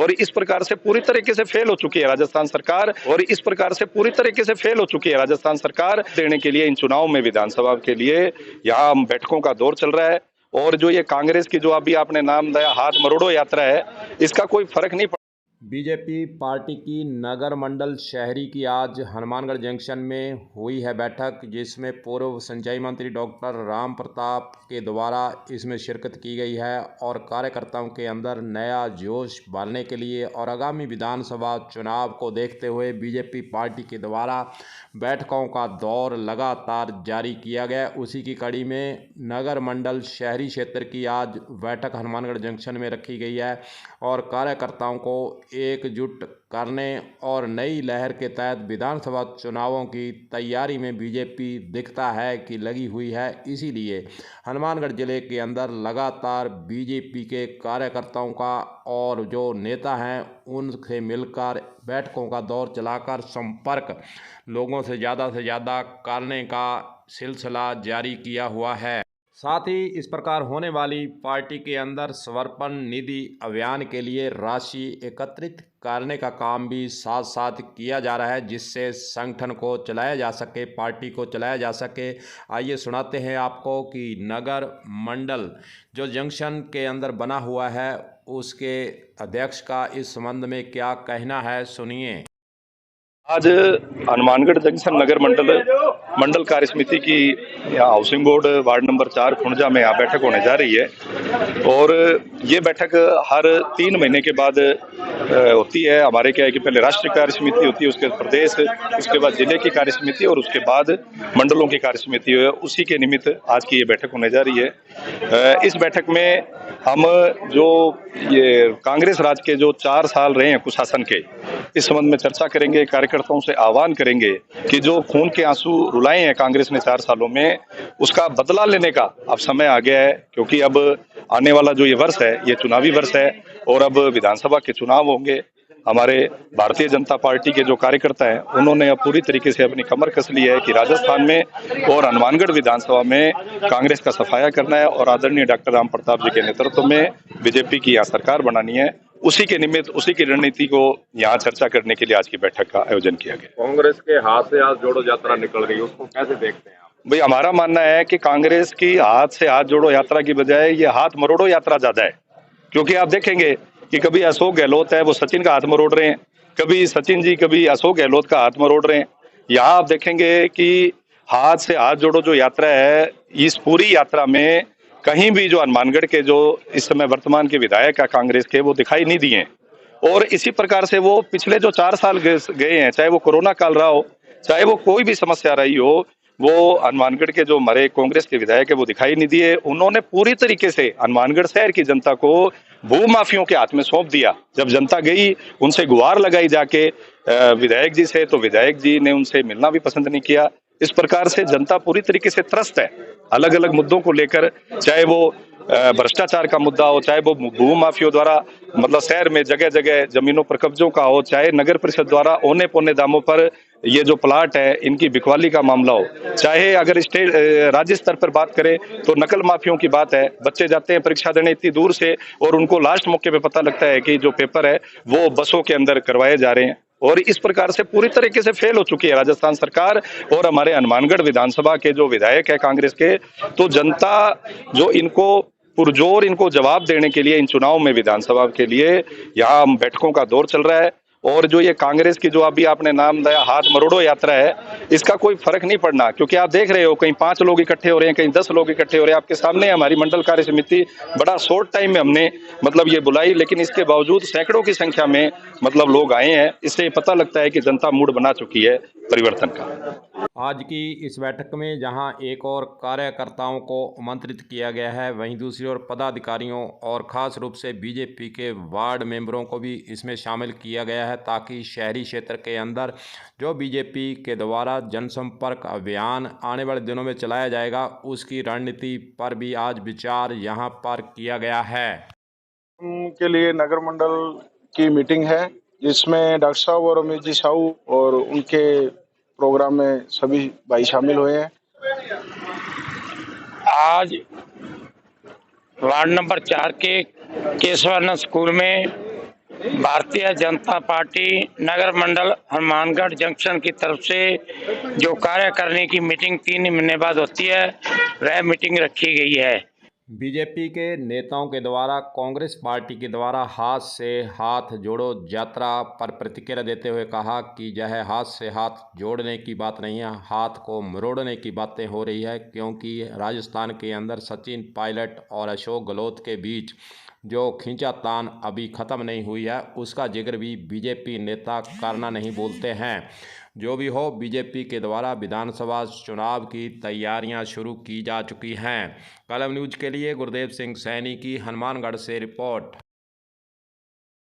और इस प्रकार से पूरी तरीके से फेल हो चुकी है राजस्थान सरकार देने के लिए इन चुनाव में विधानसभा के लिए यहाँ बैठकों का दौर चल रहा है। और जो ये कांग्रेस की जो अभी आपने नाम दिया हाथ मरोड़ो यात्रा है, इसका कोई फर्क नहीं। बीजेपी पार्टी की नगर मंडल शहरी की आज हनुमानगढ़ जंक्शन में हुई है बैठक, जिसमें पूर्व सिंचाई मंत्री डॉक्टर राम प्रताप के द्वारा इसमें शिरकत की गई है और कार्यकर्ताओं के अंदर नया जोश भरने के लिए और आगामी विधानसभा चुनाव को देखते हुए बीजेपी पार्टी के द्वारा बैठकों का दौर लगातार जारी किया गया। उसी की कड़ी में नगर मंडल शहरी क्षेत्र की आज बैठक हनुमानगढ़ जंक्शन में रखी गई है और कार्यकर्ताओं को एकजुट करने और नई लहर के तहत विधानसभा चुनावों की तैयारी में बीजेपी दिखता है कि लगी हुई है। इसीलिए हनुमानगढ़ जिले के अंदर लगातार बीजेपी के कार्यकर्ताओं का और जो नेता हैं उनसे मिलकर बैठकों का दौर चलाकर संपर्क लोगों से ज़्यादा करने का सिलसिला जारी किया हुआ है। साथ ही इस प्रकार होने वाली पार्टी के अंदर समर्पण निधि अभियान के लिए राशि एकत्रित करने का काम भी साथ साथ किया जा रहा है, जिससे संगठन को चलाया जा सके, पार्टी को चलाया जा सके। आइए सुनाते हैं आपको कि नगर मंडल जो जंक्शन के अंदर बना हुआ है उसके अध्यक्ष का इस संबंध में क्या कहना है, सुनिए। आज हनुमानगढ़ जंक्शन नगर मंडल कार्य समिति की यहाँ हाउसिंग बोर्ड वार्ड नंबर 4 खुंजा में यहाँ बैठक होने जा रही है। और ये बैठक हर 3 महीने के बाद होती है। हमारे क्या है कि पहले राष्ट्रीय कार्य समिति होती है, उसके प्रदेश, उसके बाद जिले की कार्य समिति और उसके बाद मंडलों की कार्य समिति है। उसी के निमित्त आज की ये बैठक होने जा रही है। इस बैठक में हम जो ये कांग्रेस राज के जो 4 साल रहे हैं कुशासन के, इस संबंध में चर्चा करेंगे। कार्यकर्ताओं से आह्वान करेंगे कि जो खून के आंसू रुलाए हैं कांग्रेस ने 4 सालों में, उसका बदला लेने का अब समय आ गया है। क्योंकि अब आने वाला जो ये वर्ष है ये चुनावी वर्ष है और अब विधानसभा के चुनाव होंगे। हमारे भारतीय जनता पार्टी के जो कार्यकर्ता हैं उन्होंने अब पूरी तरीके से अपनी कमर कस ली है कि राजस्थान में और हनुमानगढ़ विधानसभा में कांग्रेस का सफाया करना है और आदरणीय डॉक्टर राम प्रताप जी के नेतृत्व में बीजेपी की यहाँ सरकार बनानी है। उसी के निमित्त उसी की रणनीति को यहाँ चर्चा करने के लिए आज की बैठक का आयोजन किया गया। कांग्रेस के हाथ से आज जोड़ो यात्रा निकल रही है, उसको कैसे देखते हैं आप? भाई, हमारा मानना है कि कांग्रेस की हाथ से हाथ जोड़ो यात्रा की बजाय ये हाथ मरोड़ो यात्रा ज्यादा है। क्योंकि आप देखेंगे कि कभी अशोक गहलोत है वो सचिन का हाथ मरोड़ रहे हैं, कभी सचिन जी कभी अशोक गहलोत का हाथ मरोड़ रहे हैं। यहाँ आप देखेंगे कि हाथ से हाथ जोड़ो जो यात्रा है, इस पूरी यात्रा में कहीं भी जो हनुमानगढ़ के जो इस समय वर्तमान के विधायक है कांग्रेस के, वो दिखाई नहीं दिए। और इसी प्रकार से वो पिछले जो 4 साल गए हैं, चाहे वो कोरोना काल रहा हो, चाहे वो कोई भी समस्या रही हो, वो हनुमानगढ़ के जो मरे कांग्रेस के विधायक है वो दिखाई नहीं दिए। उन्होंने पूरी तरीके से हनुमानगढ़ शहर की जनता को भू माफियों के हाथ में सौंप दिया। जब जनता गई उनसे गुहार लगाई जाके विधायक जी से, तो विधायक जी ने उनसे मिलना भी पसंद नहीं किया। इस प्रकार से जनता पूरी तरीके से त्रस्त है अलग अलग मुद्दों को लेकर, चाहे वो भ्रष्टाचार का मुद्दा हो, चाहे वो भू माफियों द्वारा मतलब शहर में जगह जगह जमीनों पर कब्जों का हो, चाहे नगर परिषद द्वारा औने पौने दामों पर ये जो प्लाट है इनकी बिकवाली का मामला हो, चाहे अगर स्टेट राज्य स्तर पर बात करें तो नकल माफियों की बात है। बच्चे जाते हैं परीक्षा देने इतनी दूर से और उनको लास्ट मौके पे पता लगता है कि जो पेपर है वो बसों के अंदर करवाए जा रहे हैं। और इस प्रकार से पूरी तरीके से फेल हो चुकी है राजस्थान सरकार और हमारे हनुमानगढ़ विधानसभा के जो विधायक है कांग्रेस के। तो जनता जो इनको पुरजोर इनको जवाब देने के लिए इन चुनाव में विधानसभा के लिए यहाँ बैठकों का दौर चल रहा है। और जो ये कांग्रेस की जो अभी आपने नाम दिया हाथ मरोड़ो यात्रा है, इसका कोई फर्क नहीं पड़ना। क्योंकि आप देख रहे हो कहीं 5 लोग इकट्ठे हो रहे हैं, कहीं 10 लोग इकट्ठे हो रहे हैं। आपके सामने हमारी मंडल कार्य समिति बड़ा शॉर्ट टाइम में हमने मतलब ये बुलाई, लेकिन इसके बावजूद सैकड़ों की संख्या में मतलब लोग आए हैं। इससे पता लगता है कि जनता मूड बना चुकी है परिवर्तन का। आज की इस बैठक में जहां एक और कार्यकर्ताओं को आमंत्रित किया गया है, वहीं दूसरी ओर पदाधिकारियों और ख़ास रूप से बीजेपी के वार्ड मेंबरों को भी इसमें शामिल किया गया है, ताकि शहरी क्षेत्र के अंदर जो बीजेपी के द्वारा जनसंपर्क अभियान आने वाले दिनों में चलाया जाएगा उसकी रणनीति पर भी आज विचार यहाँ पर किया गया है। के लिए नगर मंडल की मीटिंग है, जिसमें डॉक्टर साहब और अमित जी साहू और उनके प्रोग्राम में सभी भाई शामिल हुए हैं। आज वार्ड नंबर 4 के केशवानंद स्कूल में भारतीय जनता पार्टी नगर मंडल हनुमानगढ़ जंक्शन की तरफ से जो कार्य करने की मीटिंग 3 महीने बाद होती है, वह मीटिंग रखी गई है। बीजेपी के नेताओं के द्वारा कांग्रेस पार्टी के द्वारा हाथ से हाथ जोड़ो यात्रा पर प्रतिक्रिया देते हुए कहा कि यह हाथ से हाथ जोड़ने की बात नहीं है, हाथ को मरोड़ने की बातें हो रही है, क्योंकि राजस्थान के अंदर सचिन पायलट और अशोक गहलोत के बीच जो खींचातान अभी ख़त्म नहीं हुई है, उसका जिक्र भी बीजेपी नेता करना नहीं बोलते हैं। जो भी हो, बीजेपी के द्वारा विधानसभा चुनाव की तैयारियां शुरू की जा चुकी हैं। कलम न्यूज़ के लिए गुरदेव सिंह सैनी की हनुमानगढ़ से रिपोर्ट।